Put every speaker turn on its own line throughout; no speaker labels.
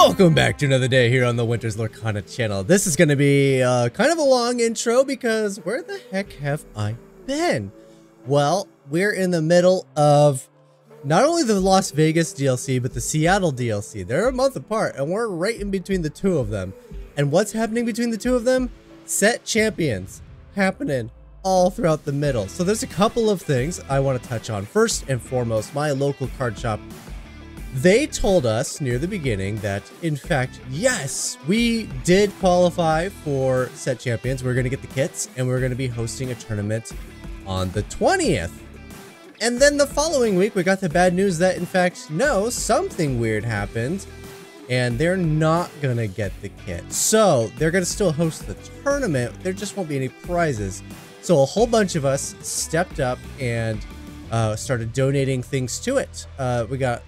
Welcome back to another day here on the Winter's Lorcana channel. This is going to be kind of a long intro because where the heck have I been? Well, we're in the middle of not only the Las Vegas DLC, but the Seattle DLC. They're a month apart, and we're right in between the two of them. And what's happening between the two of them? Set champions happening all throughout the middle. So there's a couple of things I want to touch on. First and foremost, my local card shop. They told us near the beginning that, in fact, yes, we did qualify for set champions. We're going to get the kits, and we're going to be hosting a tournament on the 20th. And then the following week, we got the bad news that, in fact, no, something weird happened, and they're not going to get the kit. So they're going to still host the tournament. There just won't be any prizes. So a whole bunch of us stepped up and started donating things to it. We got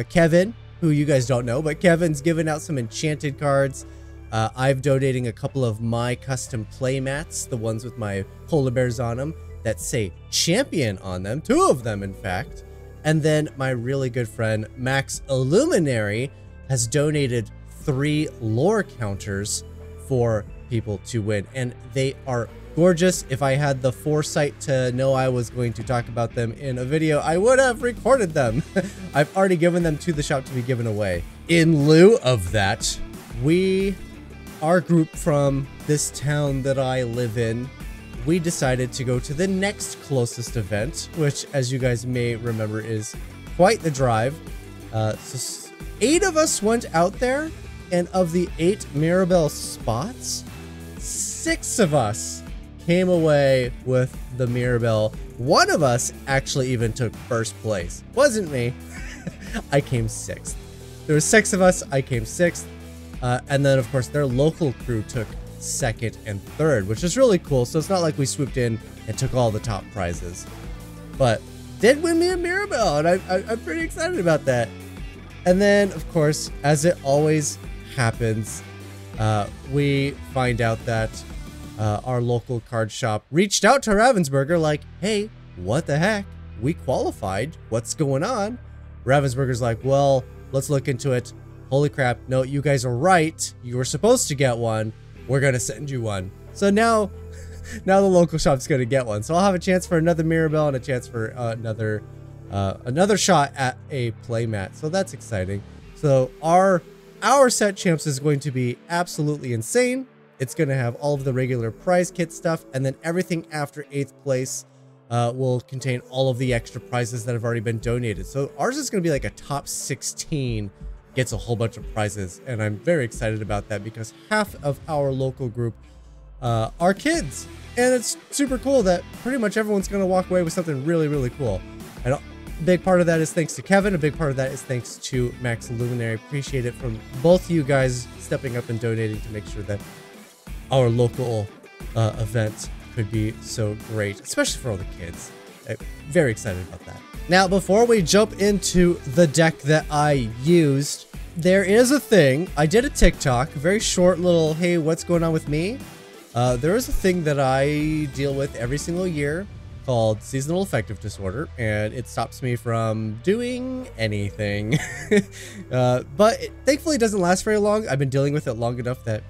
Kevin, who you guys don't know, but Kevin's giving out some enchanted cards. I've donating a couple of my custom play mats, the ones with my polar bears on them that say champion on them, 2 of them in fact. And then my really good friend Max Illuminary has donated 3 lore counters for people to win, and they are gorgeous. If I had the foresight to know I was going to talk about them in a video, I would have recorded them. I've already given them to the shop to be given away. In lieu of that, our group from this town that I live in, we decided to go to the next closest event, which, as you guys may remember, is quite the drive. So 8 of us went out there, and of the 8 Mirabel spots, 6 of us came away with the Mirabel. 1 of us actually even took first place. Wasn't me. I came 6th. There were 6 of us. I came 6th. And then, of course, their local crew took 2nd and 3rd, which is really cool. So it's not like we swooped in and took all the top prizes. But did win me a Mirabel, and I'm pretty excited about that. And then, of course, as it always happens, we find out that our local card shop reached out to Ravensburger like, hey, what the heck? We qualified. What's going on? Ravensburger's like, well, let's look into it. Holy crap. No, you guys are right. You were supposed to get one. We're going to send you one. So now the local shop's going to get one. So I'll have a chance for another Mirabel and a chance for another shot at a playmat. So that's exciting. So our set champs is going to be absolutely insane. It's going to have all of the regular prize kit stuff, and then everything after 8th place will contain all of the extra prizes that have already been donated. So ours is going to be like a top 16 gets a whole bunch of prizes, and I'm very excited about that because half of our local group are kids, and it's super cool that pretty much everyone's going to walk away with something really, really cool. And a big part of that is thanks to Kevin. A big part of that is thanks to Max Illuminary. Appreciate it from both you guys stepping up and donating to make sure that our local event could be so great, especially for all the kids. I'm very excited about that. Now, before we jump into the deck that I used, there is a thing. I did a TikTok, a very short little, hey, what's going on with me? There is a thing that I deal with every single year called seasonal affective disorder, and it stops me from doing anything. But thankfully it doesn't last very long. I've been dealing with it long enough that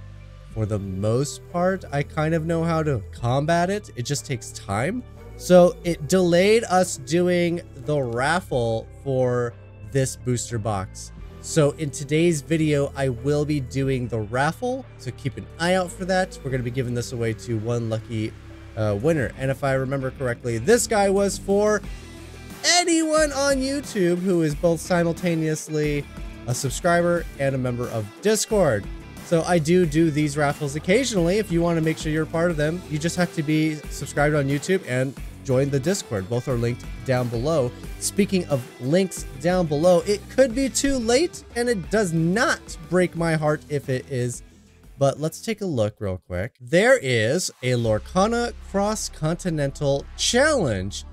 for the most part, I kind of know how to combat it. It just takes time. So it delayed us doing the raffle for this booster box. So in today's video, I will be doing the raffle. So keep an eye out for that. We're going to be giving this away to one lucky winner. And if I remember correctly, this guy was for anyone on YouTube who is both simultaneously a subscriber and a member of Discord. So I do these raffles occasionally. If you want to make sure you're a part of them, you just have to be subscribed on YouTube and join the Discord. Both are linked down below. Speaking of links down below, it could be too late, and it does not break my heart if it is. But let's take a look real quick. There is a Lorcana Cross-Continental Challenge.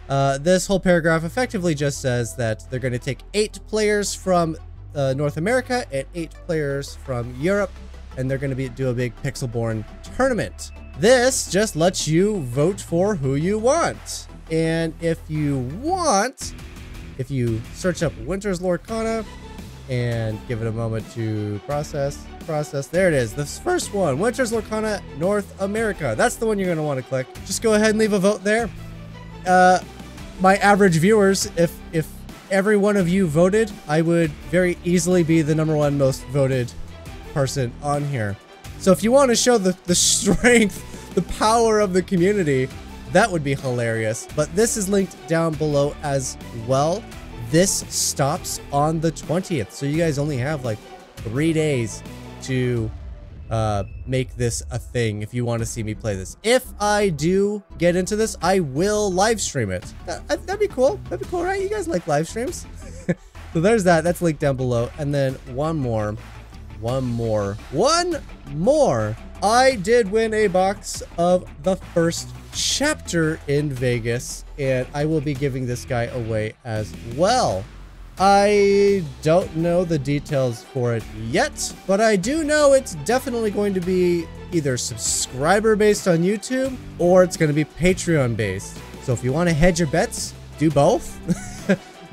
This whole paragraph effectively just says that they're going to take 8 players from North America and 8 players from Europe, and they're going to do a big Pixelborn tournament. This just lets you vote for who you want, and if you search up Winter's Lorcana, and give it a moment to process. There it is. This first one, Winters Lorcana North America. That's the one you're going to want to click. Just go ahead and leave a vote there. My average viewers, if every one of you voted, I would very easily be the #1 most voted person on here. So if you want to show the strength, the power of the community, that would be hilarious. But this is linked down below as well. This stops on the 20th. So you guys only have like 3 days to make this a thing if you want to see me play this. If I do get into this, I will live stream it. That'd be cool. That'd be cool, right? You guys like live streams? So there's that. That's linked down below. And then one more. I did win a box of the first chapter in Vegas, and I will be giving this guy away as well. I don't know the details for it yet, but I do know it's definitely going to be either subscriber based on YouTube or it's going to be Patreon based. So if you want to hedge your bets, do both.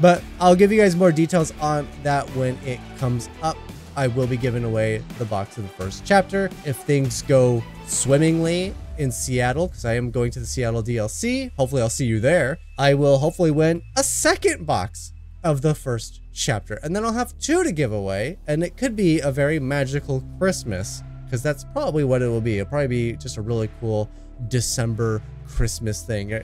But I'll give you guys more details on that when it comes up. I will be giving away the box of the first chapter if things go swimmingly in Seattle, because I am going to the Seattle DLC. Hopefully I'll see you there. I will hopefully win a second box of the first chapter, and then I'll have 2 to give away, and it could be a very magical Christmas, because that's probably what it will be. It'll probably be just a really cool December Christmas thing.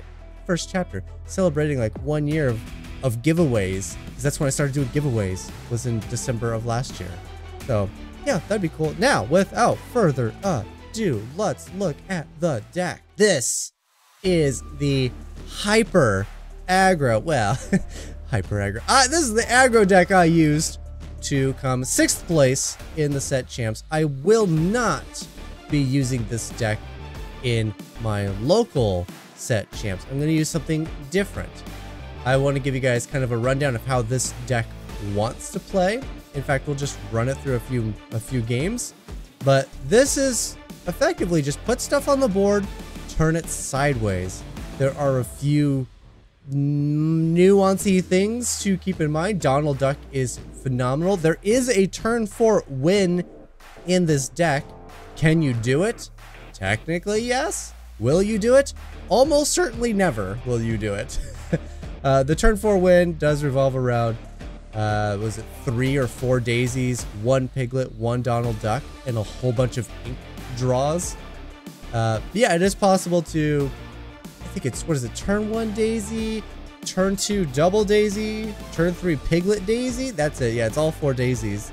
First chapter, celebrating like 1 year of giveaways, because that's when I started doing giveaways, was in December of last year. So yeah, that'd be cool. Now, without further ado, let's look at the deck. This is the hyper aggro. Well, hyper aggro. This is the aggro deck I used to come 6th place in the set champs. I will not be using this deck in my local set champs. I'm going to use something different. I want to give you guys kind of a rundown of how this deck wants to play. In fact, we'll just run it through a few games. But this is effectively just put stuff on the board, turn it sideways. There are a few nuancy things to keep in mind. Donald Duck is phenomenal. There is a turn 4 win in this deck. Can you do it? Technically, yes. Will you do it? Almost certainly never will you do it. The turn 4 win does revolve around was it 3 or 4 daisies, 1 piglet, 1 Donald Duck, and a whole bunch of ink draws. Yeah, it is possible to, I think it's, what is it, turn 1 daisy, turn 2 double daisy, turn 3 piglet daisy. That's it. Yeah, it's all 4 daisies.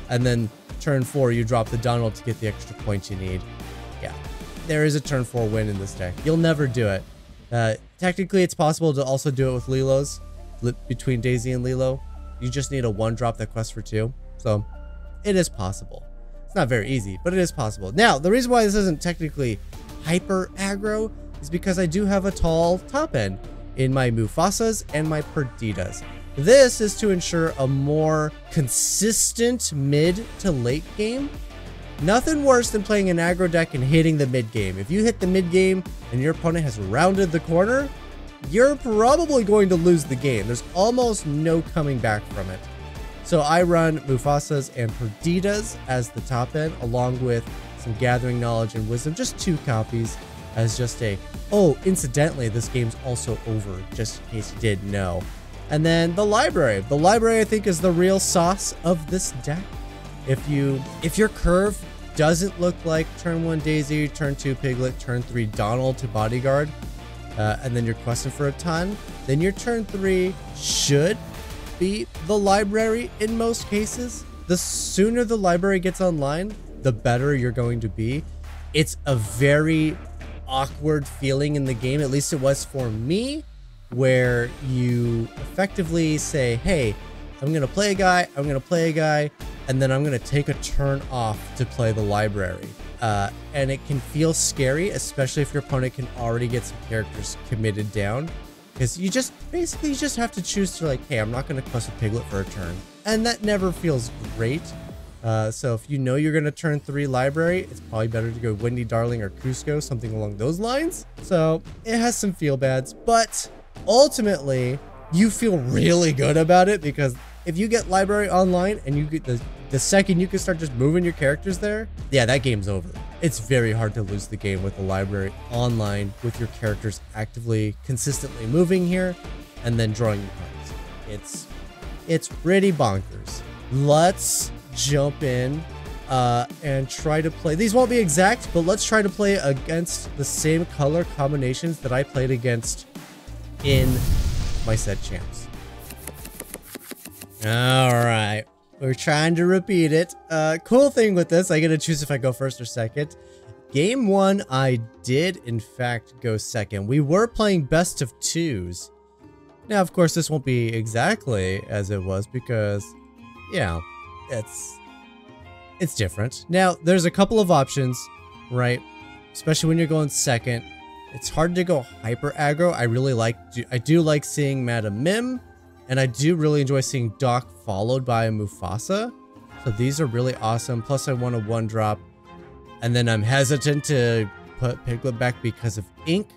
And then turn 4, you drop the Donald to get the extra points you need. Yeah, there is a turn 4 win in this deck. You'll never do it. Technically, it's possible to also do it with Lilos, between Daisy and Lilo. You just need a 1-drop that quests for 2. So it is possible. It's not very easy, but it is possible. Now, the reason why this isn't technically hyper aggro is because I do have a tall top end in my Mufasas and my Perdidas. This is to ensure a more consistent mid to late game. Nothing worse than playing an aggro deck and hitting the mid game. If you hit the mid game and your opponent has rounded the corner, you're probably going to lose the game. There's almost no coming back from it. So I run Mufasas and Perdidas as the top end, along with some Gathering Knowledge and Wisdom, just 2 copies as just a, oh, incidentally, this game's also over, just in case you didn't know. And then the library. The library, I think, is the real sauce of this deck. If your curve doesn't look like turn 1 Daisy, turn 2 Piglet, turn 3 Donald to Bodyguard, and then you're questing for a ton, then your turn 3 should be the library in most cases. The sooner the library gets online, the better you're going to be. It's a very awkward feeling in the game, at least it was for me, where you effectively say, hey, I'm going to play a guy, and then I'm going to take a turn off to play the library. And it can feel scary, especially if your opponent can already get some characters committed down. Because you just basically have to choose to, like, hey, I'm not going to quest a Piglet for a turn. And that never feels great. So if you know you're going to turn 3 library, it's probably better to go Windy Darling or Cusco, something along those lines. So it has some feel bads, but ultimately you feel really good about it because if you get library online and you get the second you can start just moving your characters there, yeah, that game's over. It's very hard to lose the game with the library online with your characters actively, consistently moving here and then drawing your cards. It's pretty bonkers. Let's jump in and try to play. These won't be exact, but let's try to play against the same color combinations that I played against in my set champs. All right, we're trying to repeat it. Cool thing with this, I get to choose if I go first or second. Game 1, I did in fact go second. We were playing best of 2s. Now, of course, this won't be exactly as it was because, you know, it's different. Now, there's a couple of options, right? Especially when you're going second. It's hard to go hyper aggro. I do like seeing Madam Mim, and I do really enjoy seeing Doc followed by Mufasa. So these are really awesome. Plus I want a 1-drop. And then I'm hesitant to put Piglet back because of ink.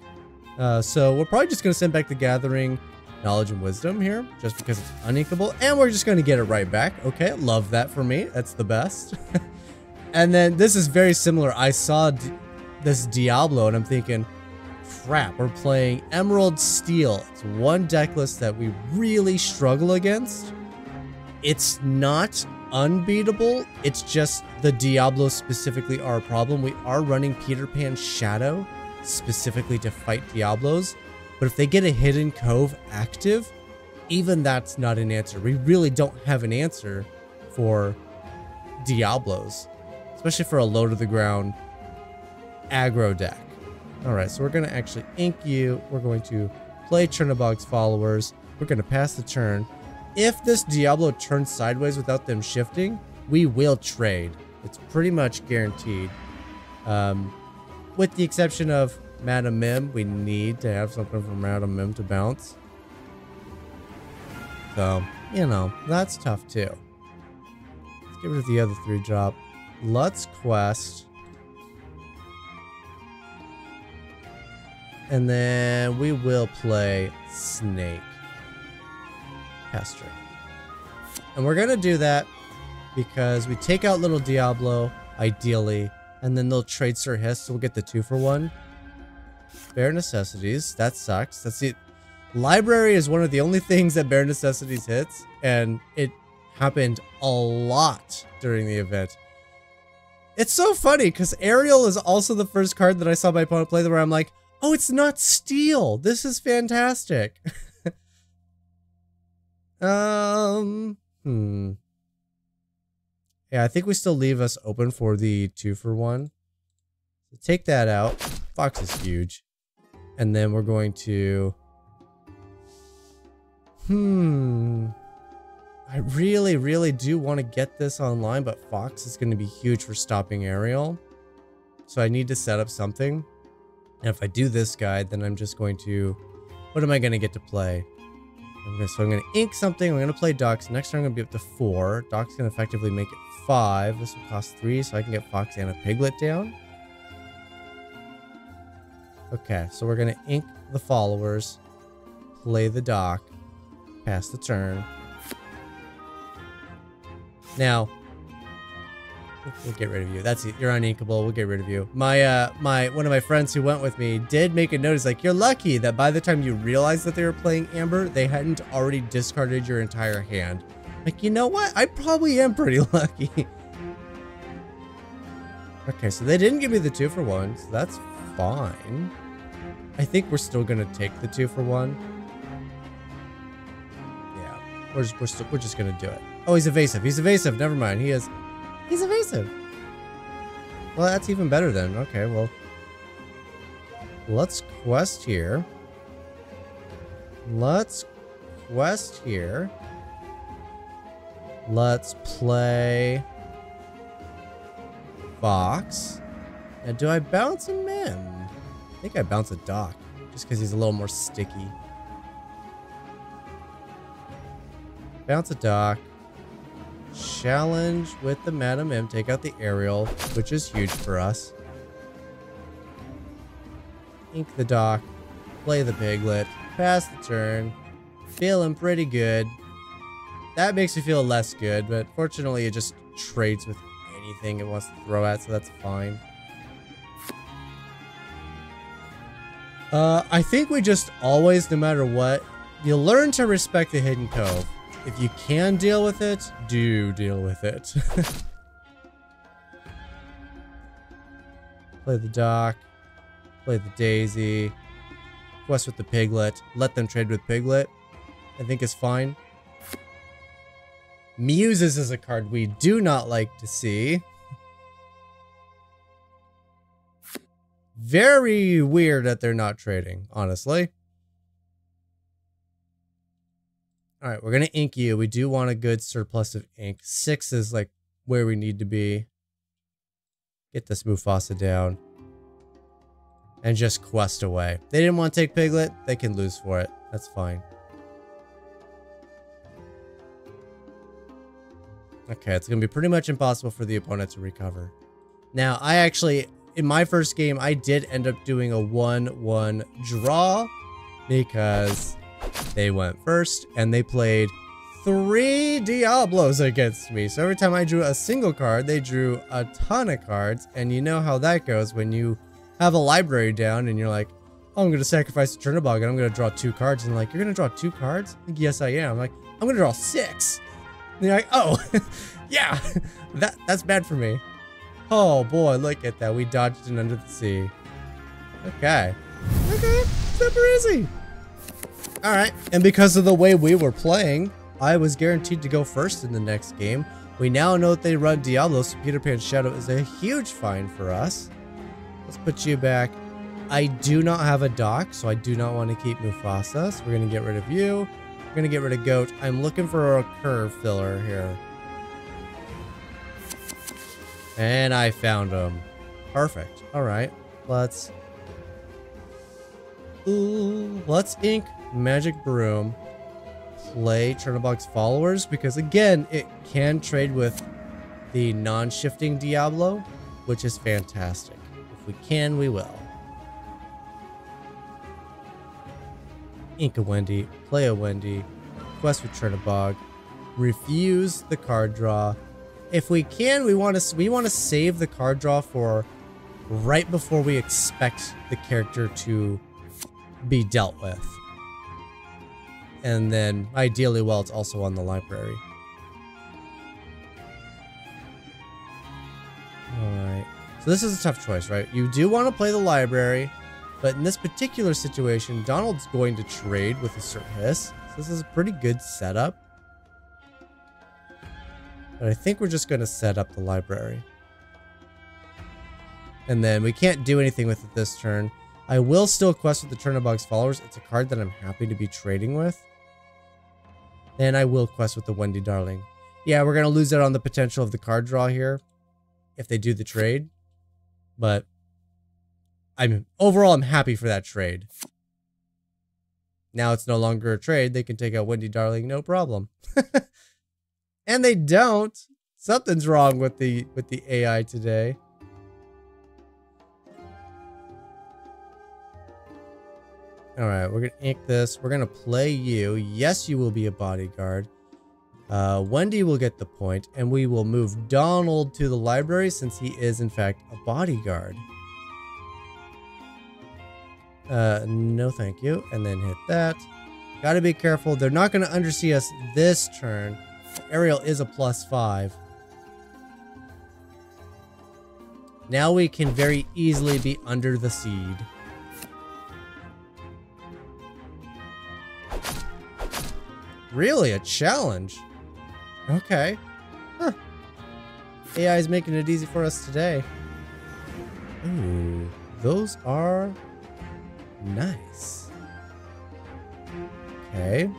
So we're probably just going to send back the Gathering Knowledge and Wisdom here, just because it's uninkable. And we're just going to get it right back. Okay, love that for me. That's the best. And then this is very similar. I saw this Diablo and I'm thinking, crap, we're playing Emerald Steel. It's one deck list that we really struggle against. It's not unbeatable. It's just the Diablos specifically are a problem. We are running Peter Pan Shadow specifically to fight Diablos. But if they get a Hidden Cove active, even that's not an answer. We really don't have an answer for Diablos, especially for a low to the ground aggro deck. All right, so we're going to actually ink you. We're going to play Chernobog's Followers. We're going to pass the turn. If this Diablo turns sideways without them shifting, we will trade. It's pretty much guaranteed. With the exception of Madam Mim, we need to have something from Madam Mim to bounce. So, you know, that's tough too. Let's get rid of the other 3-drop. Let's quest. And then we will play Snake Pester. And we're going to do that because we take out Little Diablo, ideally, and then they'll trade Sir Hiss, so we'll get the 2-for-1. Bare Necessities, that sucks. That's it. Library is one of the only things that Bare Necessities hits, and it happened a lot during the event. It's so funny, because Ariel is also the first card that I saw my opponent play where I'm like, oh, it's not steel. This is fantastic. Yeah, I think we still leave us open for the 2-for-1. So take that out. Fox is huge. And then we're going to... I really, really do want to get this online, but Fox is going to be huge for stopping Ariel. So I need to set up something. And if I do this guy, then I'm just going to... What am I going to get to play? So I'm going to ink something. I'm going to play Docs. Next turn I'm going to be up to 4. Doc's going to effectively make it 5. This will cost 3, so I can get Fox and a Piglet down. Okay, so we're going to ink the Followers. Play the Doc. Pass the turn. Now... We'll get rid of you. That's it. You're uninkable. We'll get rid of you. One of my friends who went with me did make a note. He's like, you're lucky that by the time you realized that they were playing Amber, they hadn't already discarded your entire hand. Like, you know what? I probably am pretty lucky. Okay, so they didn't give me the 2-for-1, so that's fine. I think we're still gonna take the 2-for-1. Yeah, we're just gonna do it. Oh, he's evasive. He's evasive. Never mind. He's evasive. Well, that's even better then. Okay, well. Let's quest here. Let's quest here. Let's play Fox. And do I bounce a Mim? I think I bounce a Doc. Just because he's a little more sticky. Bounce a Doc. Challenge with the Madam M, take out the Ariel, which is huge for us. Ink the Doc, play the Piglet, pass the turn, feeling pretty good. that makes me feel less good, but fortunately it just trades with anything it wants to throw at, so that's fine. I think we just always, no matter what, you learn to respect the hidden cove. If you can deal with it, do deal with it. Play the dock. Play the daisy. Quest with the piglet. Let them trade with piglet. I think is fine. Muses is a card we do not like to see. Very weird that they're not trading, honestly. Alright, we're going to ink you. We do want a good surplus of ink. 6 is like where we need to be. Get this Mufasa down. And just quest away. They didn't want to take Piglet. They can lose for it. That's fine. Okay, it's going to be pretty much impossible for the opponent to recover. Now, I actually... in my first game, I did end up doing a 1-1 draw because they went first and they played 3 Diablos against me. So every time I drew a single card, they drew a ton of cards. And you know how that goes when you have a library down and you're like, oh, I'm going to sacrifice a Chernobog and I'm going to draw 2 cards. And like, you're going to draw 2 cards? Like, yes, I am. I'm like, I'm going to draw 6. And you're like, oh, yeah, that's bad for me. Oh boy, look at that. We dodged it under the sea. Okay. Okay, super easy. Alright, and because of the way we were playing, I was guaranteed to go first in the next game. We now know that they run Diablo, so Peter Pan's Shadow is a huge find for us. Let's put you back. I do not have a dock, so I do not want to keep Mufasa, so we're going to get rid of you. We're going to get rid of Goat. I'm looking for a curve filler here. And I found him. Perfect. All right. Let's ink Magic Broom. Play Chernobog's Followers because again, it can trade with the non-shifting Diablo, which is fantastic. If we can, we will. Ink a Wendy. Play a Wendy. Quest with Chernobog. Refuse the card draw. If we can, we want to save the card draw for right before we expect the character to be dealt with. And then, ideally, while it's also on the library. Alright. So this is a tough choice, right? You do want to play the library, but in this particular situation, Donald's going to trade with a Sir Hiss. So this is a pretty good setup. But I think we're just going to set up the library. And then we can't do anything with it this turn. I will still quest with the Chernobog's Followers. It's a card that I'm happy to be trading with. And I will quest with the Wendy Darling. Yeah, we're going to lose out on the potential of the card draw here if they do the trade. But overall, I'm happy for that trade. Now it's no longer a trade. They can take out Wendy Darling, no problem. And they don't. Something's wrong with the AI today. Alright, we're going to ink this. We're going to play you. Yes, you will be a bodyguard. Wendy will get the point, and we will move Donald to the library since he is, in fact, a bodyguard. No thank you. And then hit that. Gotta be careful. They're not going to undersea us this turn. Ariel is a +5. Now we can very easily be under the seed. Really? A challenge? Okay. Huh. AI is making it easy for us today. Ooh, those are nice. Okay.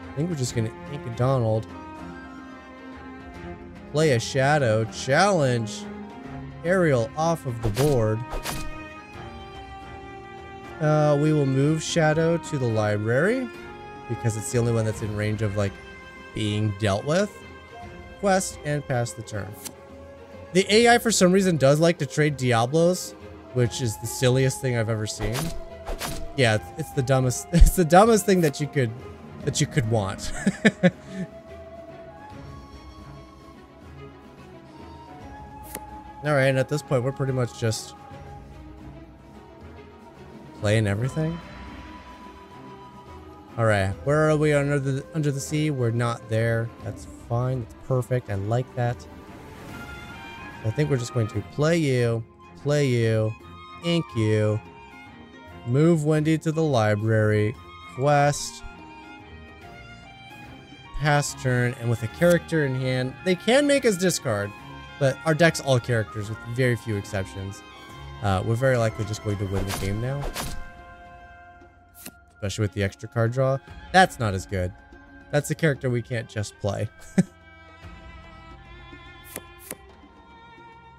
I think we're just gonna ink a Donald. Play a Shadow. Challenge Ariel off of the board. We will move Shadow to the library because it's the only one that's in range of like being dealt with. Quest and pass the turn. The AI for some reason does like to trade Diablos, which is the silliest thing I've ever seen. Yeah, it's the dumbest. It's the dumbest thing that you could that you could want. Alright, and at this point, we're pretty much just playing everything. Alright, where are we under the sea? We're not there. That's fine. That's perfect. I like that. I think we're just going to play you, ink you, move Wendy to the library, quest, pass turn, and with a character in hand, they can make us discard, but our deck's all characters with very few exceptions. We're very likely just going to win the game now. Especially with the extra card draw. That's not as good. That's a character we can't just play.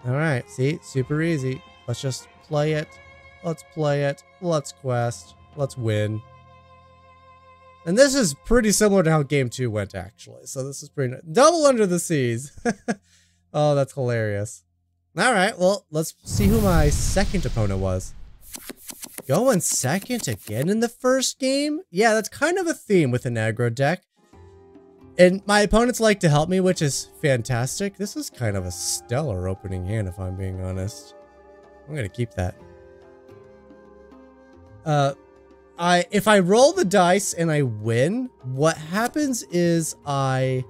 Alright, see? Super easy. Let's just play it. Let's play it. Let's quest. Let's win. And this is pretty similar to how game 2 went, actually. So this is pretty nice. Double Under the Seas. Oh, that's hilarious. Alright, well, let's see who my second opponent was. Going second again in the first game? Yeah, that's kind of a theme with an aggro deck. And my opponents like to help me, which is fantastic. This is kind of a stellar opening hand, if I'm being honest. I'm gonna keep that. If I roll the dice and I win, what happens is I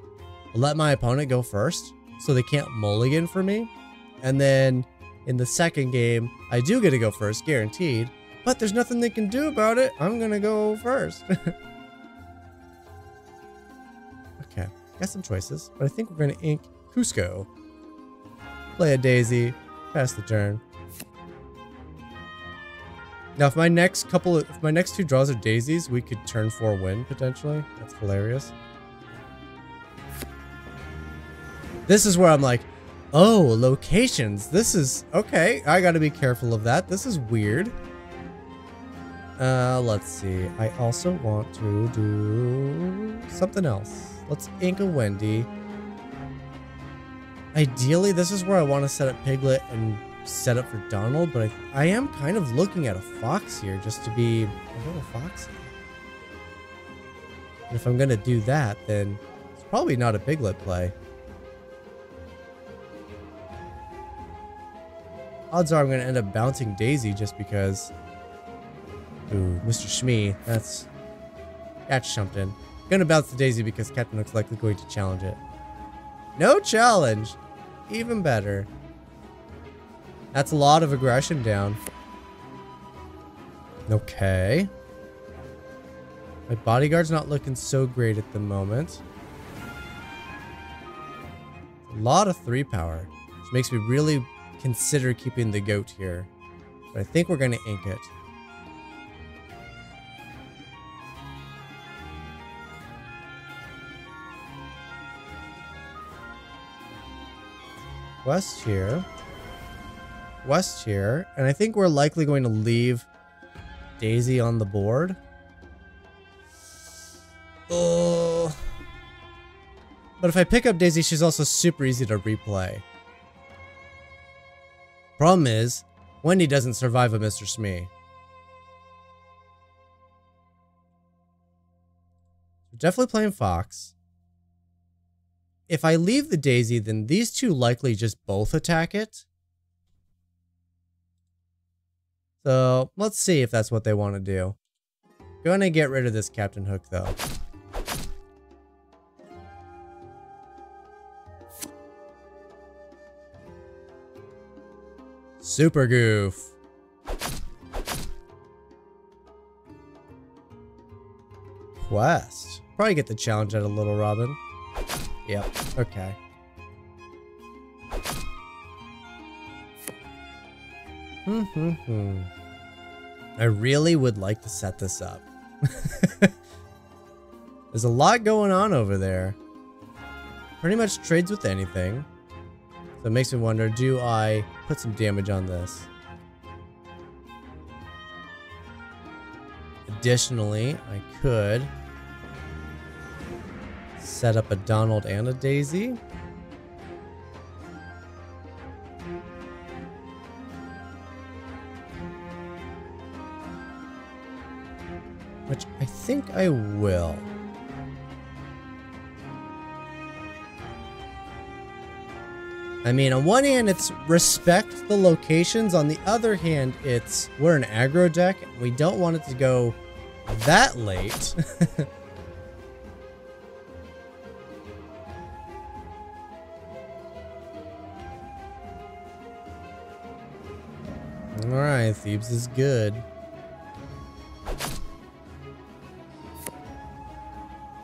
let my opponent go first, so they can't mulligan for me. And then in the second game, I do get to go first, guaranteed. But there's nothing they can do about it. I'm gonna go first. Okay, got some choices, but I think we're gonna ink Cusco. Play a daisy, pass the turn. Now, if my next two draws are daisies, we could turn 4 win potentially. That's hilarious. This is where I'm like, oh, locations. This is okay. I gotta be careful of that. This is weird. Let's see. I also want to do something else. Let's ink a Wendy. Ideally, this is where I want to set up Piglet and set up for Donald, but I am kind of looking at a fox here just to be a little foxy. And if I'm going to do that, then it's probably not a Piglet play. Odds are I'm going to end up bouncing Daisy just because... Ooh, Mr. Shmee, that's something. Gonna bounce the Daisy because Captain looks likely going to challenge it. No challenge! Even better. That's a lot of aggression down. Okay. My bodyguard's not looking so great at the moment. A lot of 3 power, which makes me really consider keeping the goat here. But I think we're gonna ink it. West here, and I think we're likely going to leave Daisy on the board. Oh. But if I pick up Daisy, she's also super easy to replay. Problem is, Wendy doesn't survive a Mr. Smee. We're definitely playing Fox. If I leave the Daisy, then these two likely just both attack it. So, let's see if that's what they want to do. Gonna get rid of this Captain Hook, though. Super Goof. Quest. Probably get the challenge out of Little Robin. Yep, okay. I really would like to set this up. There's a lot going on over there. Pretty much trades with anything. So it makes me wonder, do I put some damage on this? Additionally, I could set up a Donald and a Daisy. Which I think I will. I mean, on one hand, it's respect the locations. On the other hand, we're an aggro deck. And we don't want it to go that late. Alright, Thebes is good.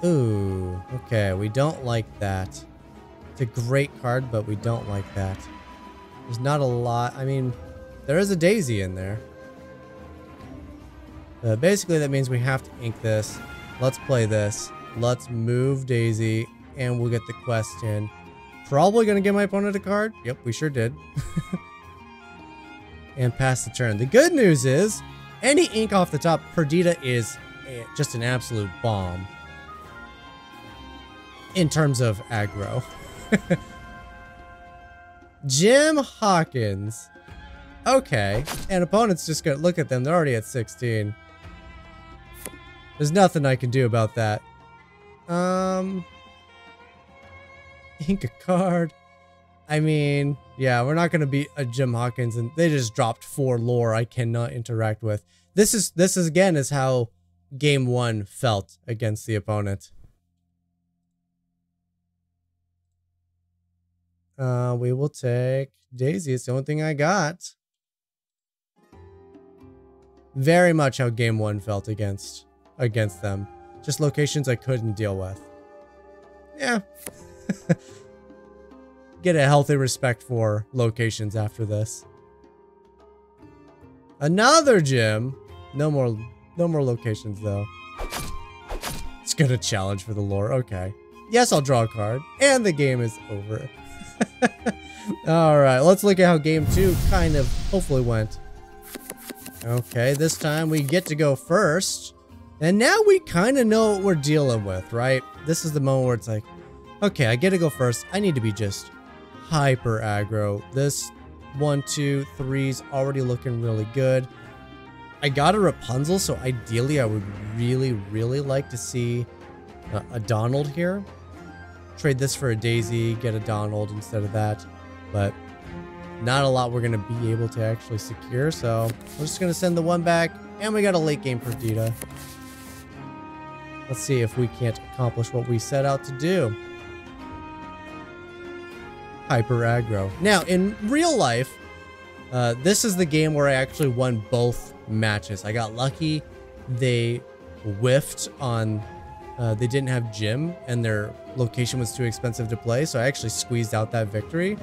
Ooh, okay, we don't like that. It's a great card, but we don't like that. There's not a lot. I mean, there is a daisy in there. Basically, that means we have to ink this. Let's play this. Let's move daisy, and we'll get the quest in. Probably going to give my opponent a card. Yep, we sure did. And pass the turn. The good news is, any ink off the top, Perdita is just an absolute bomb. In terms of aggro. Jim Hawkins. Okay. And opponent's just gonna look at them. They're already at 16. There's nothing I can do about that. Ink a card. I mean, yeah, we're not gonna beat a Jim Hawkins, and they just dropped 4 lore I cannot interact with. This is again is how game 1 felt against the opponent. We will take Daisy. It's the only thing I got. Very much how game 1 felt against them. Just locations I couldn't deal with. Yeah. Get a healthy respect for locations after this. Another gym. No more locations though. It's gonna challenge for the lore. Okay. Yes, I'll draw a card. And the game is over. Alright, let's look at how game 2 kind of hopefully went. Okay, this time we get to go first. And now we kind of know what we're dealing with, right? This is the moment where it's like, okay, I get to go first. I need to be just hyper aggro. This 1, 2, 3's already looking really good. I got a Rapunzel, so ideally I would really, really like to see a Donald here. Trade this for a Daisy, get a Donald instead of that. But not a lot we're going to be able to actually secure, so we're just going to send the 1 back, and we got a late game Perdita. Let's see if we can't accomplish what we set out to do. Hyper aggro. Now, in real life, this is the game where I actually won both matches. I got lucky. They whiffed on... they didn't have Jim, and their location was too expensive to play, so I actually squeezed out that victory.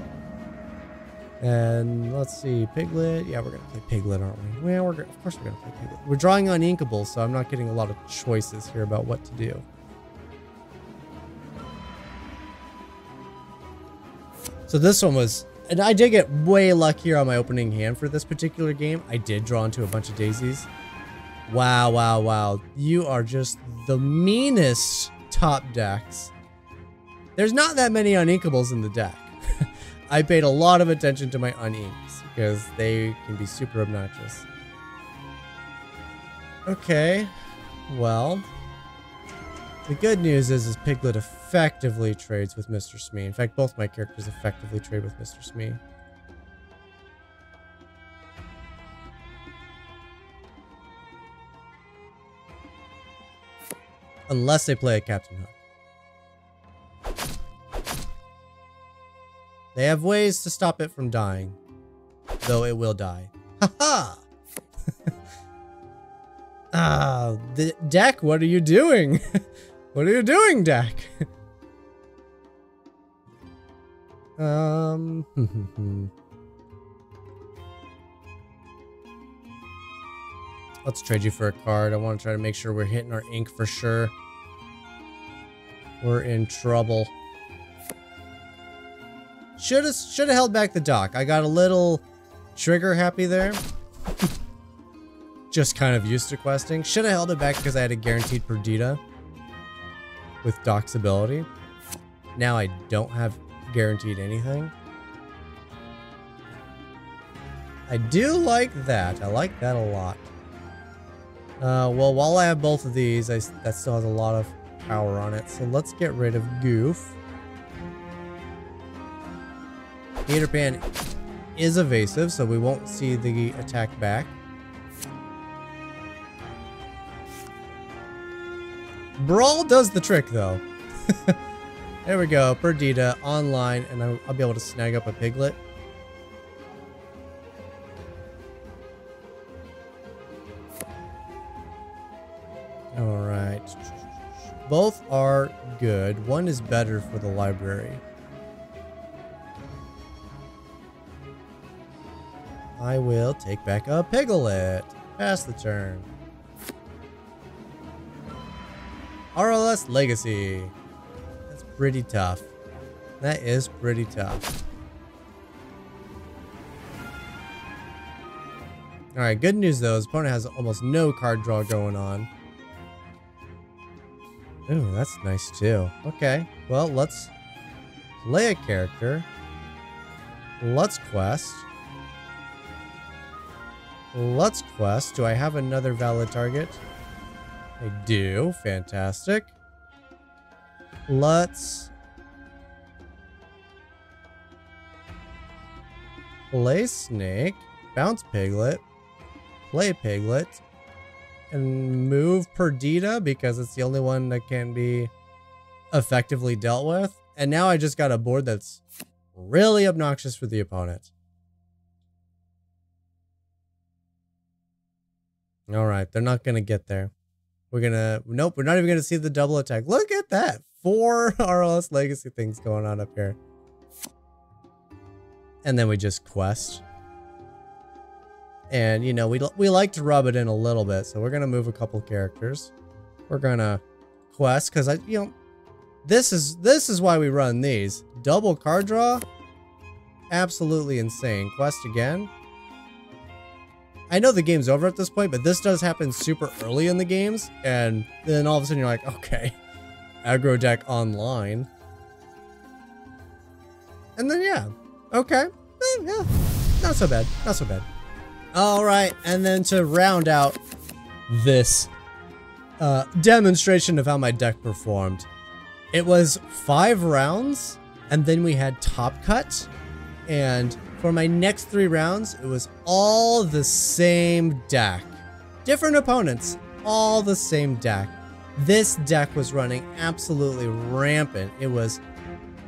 And let's see, Piglet. Yeah, we're going to play Piglet, aren't we? Well, of course we're going to play Piglet. We're drawing Uninkables, so I'm not getting a lot of choices here about what to do. So this one was... And I did get way luckier on my opening hand for this particular game. I did draw into a bunch of daisies. Wow, wow, wow. You are just the meanest top decks. There's not that many Uninkables in the deck. I paid a lot of attention to my uninks because they can be super obnoxious. Okay, well, the good news is Piglet effectively trades with Mr. Smee. In fact, both my characters effectively trade with Mr. Smee. Unless they play a Captain Hook. They have ways to stop it from dying. Though it will die. Haha! Deck, what are you doing? What are you doing, Deck? Let's trade you for a card. I want to try to make sure we're hitting our ink for sure. We're in trouble. Should have held back the dock. I got a little trigger happy there. Just kind of used to questing. Should have held it back because I had a guaranteed Perdita with Doc's ability. Now I don't have guaranteed anything. I do like that. I like that a lot. Well, while I have both of these, that still has a lot of power on it. So let's get rid of Goof. Peter Pan is evasive, so we won't see the attack back. Brawl does the trick, though. There we go, Perdita online, and I'll be able to snag up a Piglet. Alright. Both are good. One is better for the library. I will take back a Piglet. Pass the turn. RLS Legacy. That's pretty tough. That is pretty tough. Alright, good news though. His opponent has almost no card draw going on. Ooh, that's nice too. Okay, well, let's play a character. Let's quest. Let's quest. Do I have another valid target? I do. Fantastic. Let's play Snake, bounce Piglet, play Piglet, and move Perdita because it's the only one that can be effectively dealt with. And now I just got a board that's really obnoxious for the opponent. Alright, they're not going to get there. Nope, we're not even going to see the double attack. Look at that. 4 RLS Legacy things going on up here. And then we just quest. And, you know, we like to rub it in a little bit. So we're going to move a couple characters. We're going to quest because, this is why we run these. Double card draw. Absolutely insane. Quest again. I know the game's over at this point, but this does happen super early in the games. And then all of a sudden you're like, okay, aggro deck online. And then, yeah, okay. Yeah, not so bad. Not so bad. All right. And then to round out this demonstration of how my deck performed, it was 5 rounds. And then we had Top Cut. And for my next 3 rounds, it was all the same deck. Different opponents, all the same deck. This deck was running absolutely rampant. It was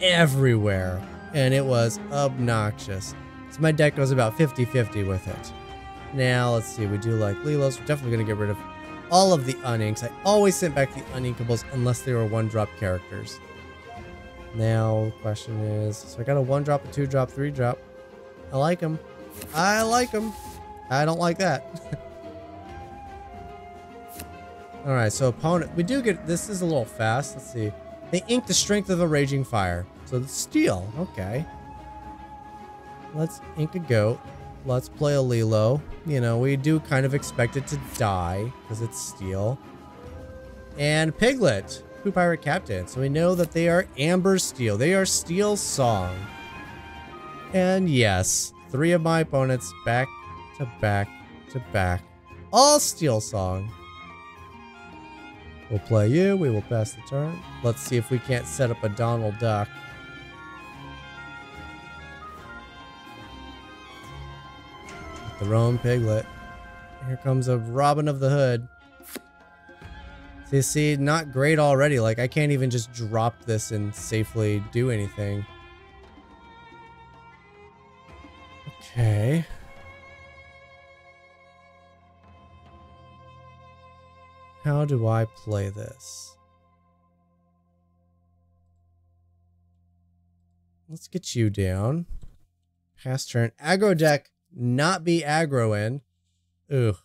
everywhere, and it was obnoxious. So my deck was about 50-50 with it. Now, let's see, we do like Lilos. We're definitely going to get rid of all of the uninks. I always sent back the uninkables unless they were 1-drop characters. Now, the question is, so I got a 1-drop, a 2-drop, 3-drop. I like them. I like them. I don't like that. Alright, so opponent, we do get, this is a little fast. Let's see. They ink the Strength of the Raging Fire. So it's steel. Okay. Let's ink a goat. Let's play a Lilo. You know, we do kind of expect it to die because it's steel. And Piglet. Pooh Pirate Captain. So we know that they are Amber Steel. They are Steel Song. And yes, 3 of my opponents back to back to back. All Steel Song. We'll play you. We will pass the turn. Let's see if we can't set up a Donald Duck. The Roan Piglet. Here comes a Robin of the Hood. So you see, not great already. Like, I can't even just drop this and safely do anything. Okay. How do I play this? Let's get you down. Pass turn. Aggro deck, not be aggro in. Ooh.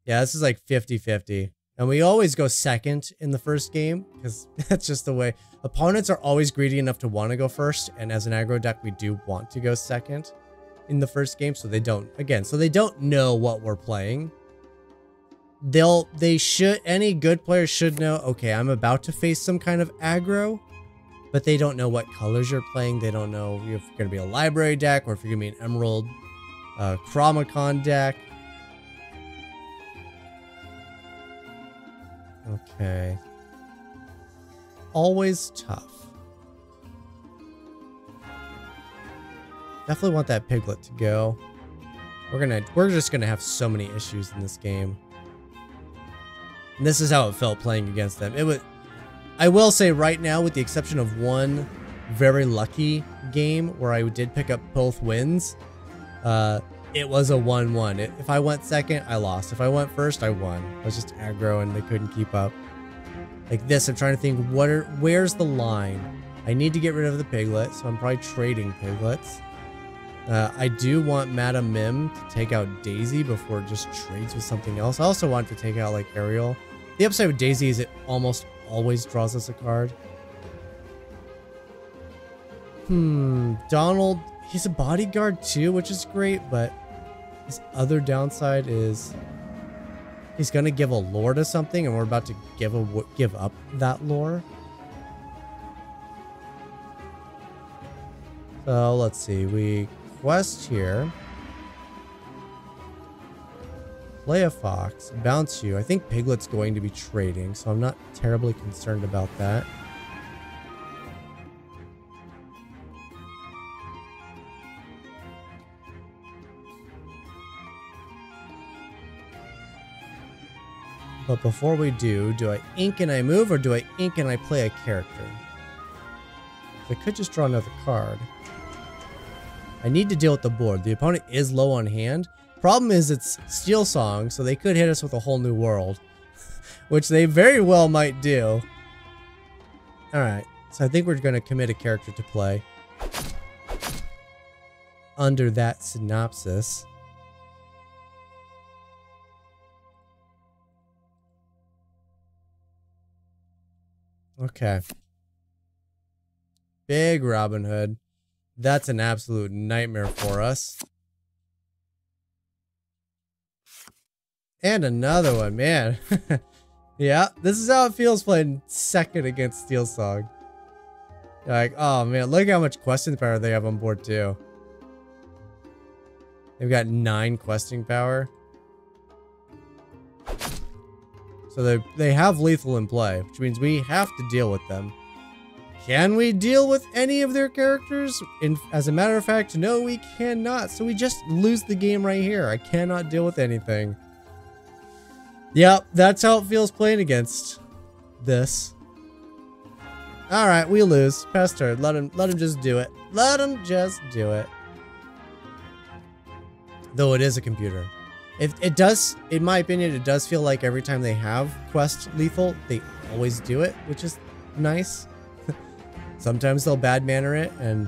Yeah, this is like 50-50. And we always go second in the first game because that's just the way. Opponents are always greedy enough to want to go first. And as an aggro deck, we do want to go second in the first game. So they don't, again, so they don't know what we're playing. Any good player should know, okay, I'm about to face some kind of aggro, but they don't know what colors you're playing. They don't know if you're going to be a library deck or if you're going to be an Emerald Chromacon deck. Okay. Always tough. Definitely want that piglet to go. We're just gonna have so many issues in this game. And this is how it felt playing against them. I will say right now, with the exception of one very lucky game where I did pick up both wins, it was a 1-1. If I went second, I lost. If I went first, I won. I was just aggro and they couldn't keep up. Like this, I'm trying to think, where's the line? I need to get rid of the piglet, so I'm probably trading piglets. I do want Madam Mim to take out Daisy before it just trades with something else. I also want to take out like Ariel. The upside with Daisy is it almost always draws us a card. Donald, he's a bodyguard too, which is great, but his other downside is he's gonna give a lore to something, and we're about to give up that lore. So let's see, we quest here. Play a fox, bounce you. I think Piglet's going to be trading, so I'm not terribly concerned about that. But before we do I ink and I move, or do I ink and I play a character? I could just draw another card. I need to deal with the board. The opponent is low on hand. Problem is it's Steel Song, so they could hit us with a whole new world. Which they very well might do. Alright, so I think we're going to commit a character to play. Under that synopsis. Okay. Big Robin Hood. That's an absolute nightmare for us. And another one, man. Yeah, this is how it feels playing second against Steel Song. Like, oh man, look how much questing power they have on board too. They've got 9 questing power. So they have lethal in play, which means we have to deal with them. Can we deal with any of their characters? As a matter of fact, no, we cannot. So we just lose the game right here. I cannot deal with anything. Yep, that's how it feels playing against this. All right, we lose. Pass turn. Let him just do it. Let him just do it. Though it is a computer. It does, in my opinion, it does feel like every time they have quest lethal, they always do it, which is nice. Sometimes they'll bad manner it and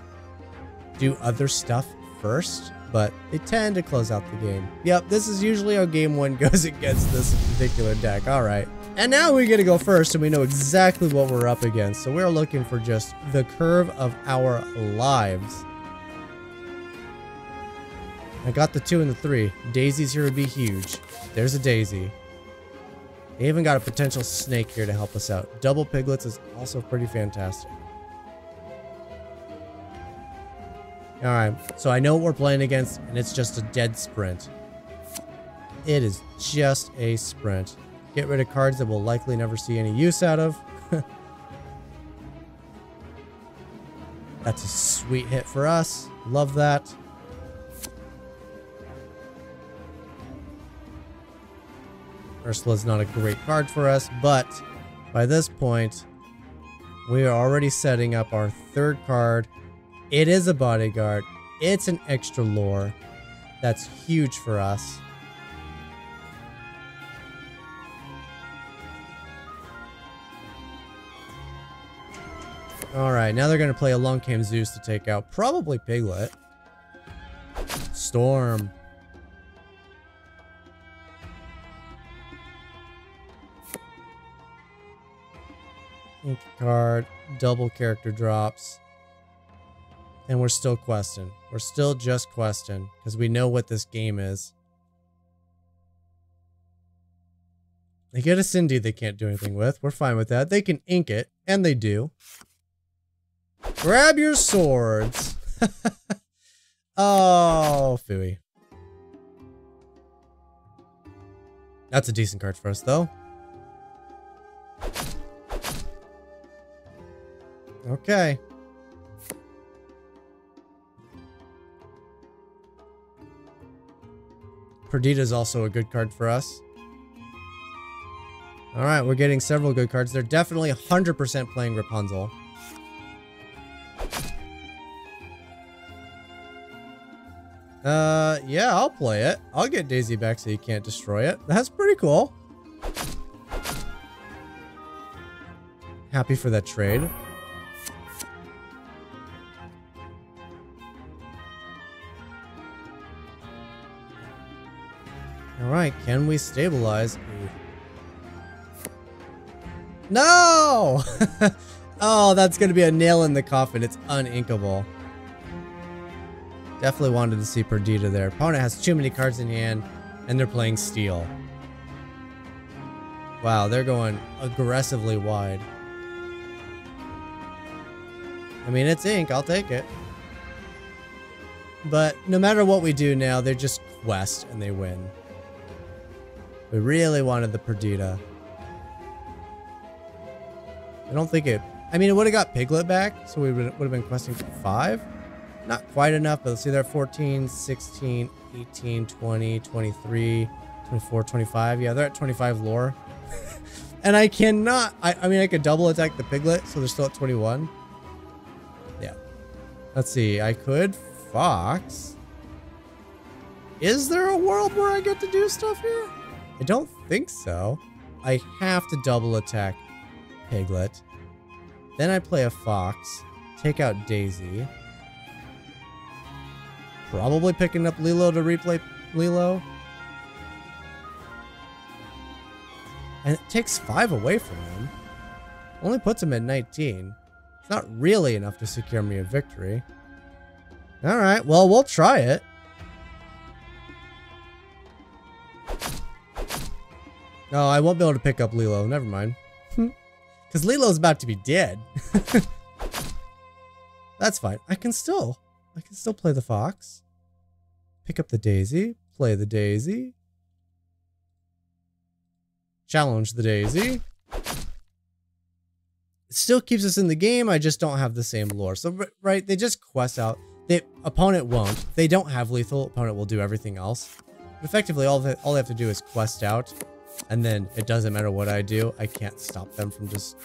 do other stuff first, but they tend to close out the game. Yep, this is usually how game 1 goes against this particular deck. All right. And now we get to go first, and we know exactly what we're up against. So we're looking for just the curve of our lives. I got the 2 and the 3. Daisy's here would be huge. There's a Daisy. They even got a potential snake here to help us out. Double piglets is also pretty fantastic. Alright, so I know what we're playing against, and it's just a dead sprint. It is just a sprint. Get rid of cards that we'll likely never see any use out of. That's a sweet hit for us. Love that. Ursula's not a great card for us, but by this point, we are already setting up our 3rd card. It is a bodyguard. It's an extra lore. That's huge for us. Alright, now they're going to play Along Came Zeus to take out probably Piglet. Storm. Ink card. Double character drops. And we're still questing. We're still just questing because we know what this game is. They get a Cindy they can't do anything with. We're fine with that. They can ink it, and they do. Grab your swords. Oh, phooey. That's a decent card for us, though. Okay. Perdita is also a good card for us. Alright, we're getting several good cards. They're definitely 100% playing Rapunzel. Yeah, I'll play it. I'll get Daisy back so you can't destroy it. That's pretty cool. Happy for that trade. Alright, can we stabilize? Ooh. No! Oh, that's gonna be a nail in the coffin. It's uninkable. Definitely wanted to see Perdita there. Opponent has too many cards in hand, and they're playing steel. Wow, they're going aggressively wide. I mean, it's ink. I'll take it. But no matter what we do now, they just quest and they win. We really wanted the Perdita. I don't think it... I mean, it would have got Piglet back, so we would have been questing for 5. Not quite enough, but let's see, they're 14, 16, 18, 20, 23, 24, 25. Yeah, they're at 25 lore. And I cannot... I mean, I could double attack the Piglet, so they're still at 21. Yeah. Let's see, I could Fox. Is there a world where I get to do stuff here? I don't think so. I have to double attack Piglet. Then I play a Fox. Take out Daisy. Probably picking up Lilo to replay Lilo. And it takes 5 away from him. Only puts him at 19. It's not really enough to secure me a victory. Alright, well, we'll try it. Oh, I won't be able to pick up Lilo. Never mind. Because Lilo's about to be dead. That's fine. I can still play the Fox. Pick up the Daisy. Play the Daisy. Challenge the Daisy. It still keeps us in the game. I just don't have the same lore. So, right, they just quest out. The opponent won't. If they don't have lethal, opponent will do everything else. But effectively, all they have to do is quest out. And then it doesn't matter what I do. I can't stop them from just...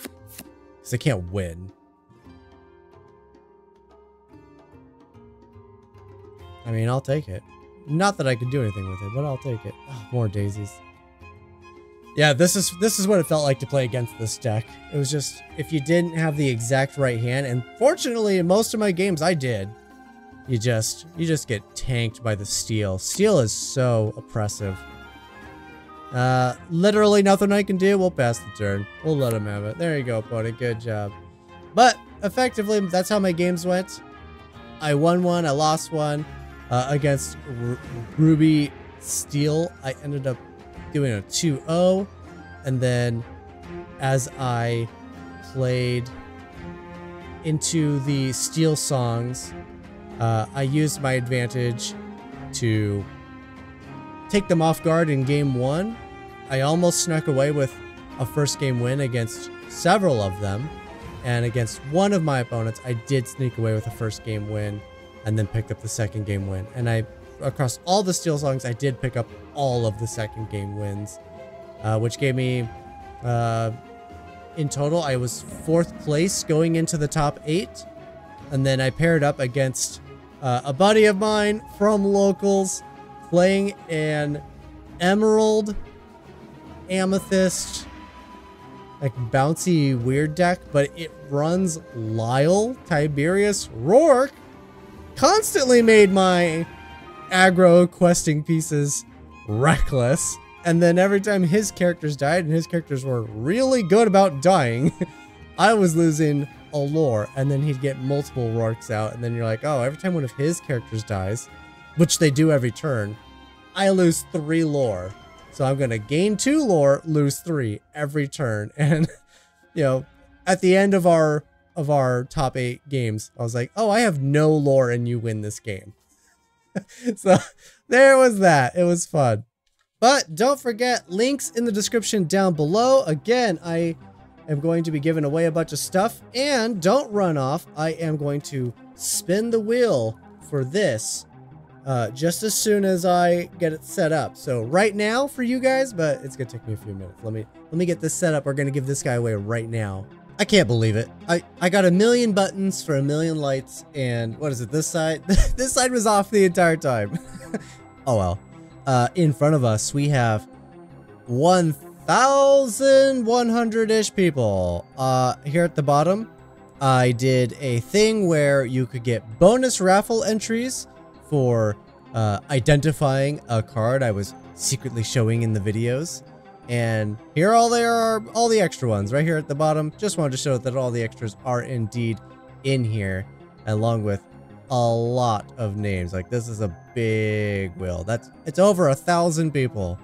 Because I can't win. I mean, I'll take it. Not that I could do anything with it, but I'll take it. Oh, more daisies. Yeah, this is what it felt like to play against this deck. It was just, if you didn't have the exact right hand, and fortunately in most of my games I did, you just get tanked by the steel. Steel is so oppressive. Literally nothing I can do. We'll pass the turn. We'll let him have it. There you go, opponent. Good job. But effectively, that's how my games went. I won one. I lost one. Against Ruby Steel, I ended up doing a 2-0. And then as I played into the Steel songs, I used my advantage to take them off guard in game 1. I almost snuck away with a first game win against several of them. And against one of my opponents, I did sneak away with a first game win and then picked up the second game win. And across all the Steel songs, I did pick up all of the second game wins, which gave me, in total, I was 4th place going into the top 8. And then I paired up against a buddy of mine from locals playing an Emerald, Amethyst, like bouncy weird deck, but it runs Lyle, Tiberius, Rourke. Constantly made my aggro questing pieces reckless. And then every time his characters died, and his characters were really good about dying, I was losing a lore. And then he'd get multiple Rourkes out. And then you're like, oh, every time one of his characters dies, which they do every turn, I lose 3 lore. So I'm going to gain 2 lore, lose 3 every turn. And, you know, at the end of our top 8 games, I was like, oh, I have no lore and you win this game. So there was that. It was fun. But don't forget, links in the description down below. Again, I am going to be giving away a bunch of stuff. And don't run off. I am going to spin the wheel for this just as soon as I get it set up. So right now for you guys, but it's gonna take me a few minutes. Let me get this set up. We're gonna give this guy away right now. I can't believe it. I got 1,000,000 buttons for 1,000,000 lights, and what is it, this side? This side was off the entire time. Oh well. In front of us, we have 1,100-ish people. Here at the bottom, I did a thing where you could get bonus raffle entries for identifying a card I was secretly showing in the videos. And here are all the extra ones right here at the bottom. Just wanted to show that all the extras are indeed in here, along with a lot of names. Like, this is a big wheel. It's over 1,000 people,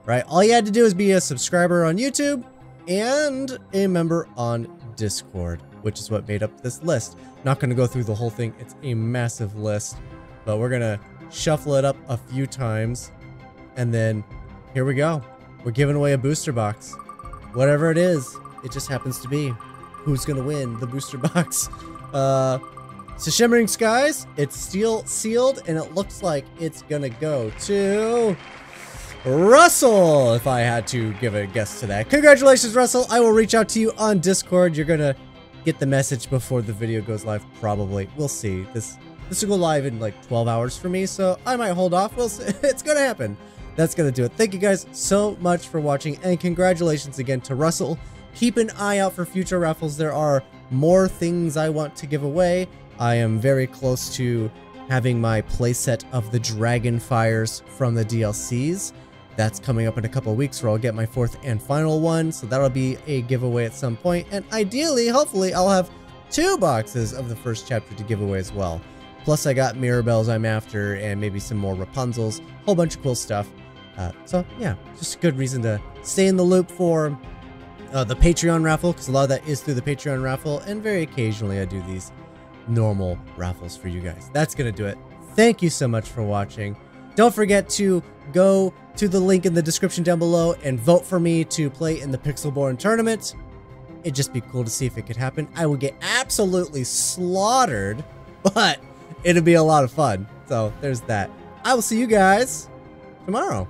right? All you had to do is be a subscriber on YouTube and a member on Discord, which is what made up this list. Not going to go through the whole thing. It's a massive list, but we're going to shuffle it up a few times. And then here we go. We're giving away a booster box. Whatever it is, it just happens to be. Who's going to win the booster box? So Shimmering Skies, it's still sealed, and it looks like it's going to go to Russell, if I had to give a guess to that. Congratulations, Russell. I will reach out to you on Discord. You're going to get the message before the video goes live, probably. We'll see. This will go live in like 12 hours for me, so I might hold off. We'll see. It's going to happen. That's going to do it. Thank you guys so much for watching, and congratulations again to Russell. Keep an eye out for future raffles. There are more things I want to give away. I am very close to having my playset of the Dragon Fires from the DLCs. That's coming up in a couple of weeks, where I'll get my 4th and final one, so that'll be a giveaway at some point. And ideally, hopefully, I'll have 2 boxes of the first chapter to give away as well. Plus, I got Mirabels I'm after, and maybe some more Rapunzels. Whole bunch of cool stuff. So yeah, just a good reason to stay in the loop for the Patreon raffle, because a lot of that is through the Patreon raffle, and very occasionally I do these normal raffles for you guys. That's gonna do it. Thank you so much for watching. Don't forget to go to the link in the description down below and vote for me to play in the Pixelborn tournament. It'd just be cool to see if it could happen. I would get absolutely slaughtered, but it'd be a lot of fun. So there's that. I will see you guys tomorrow.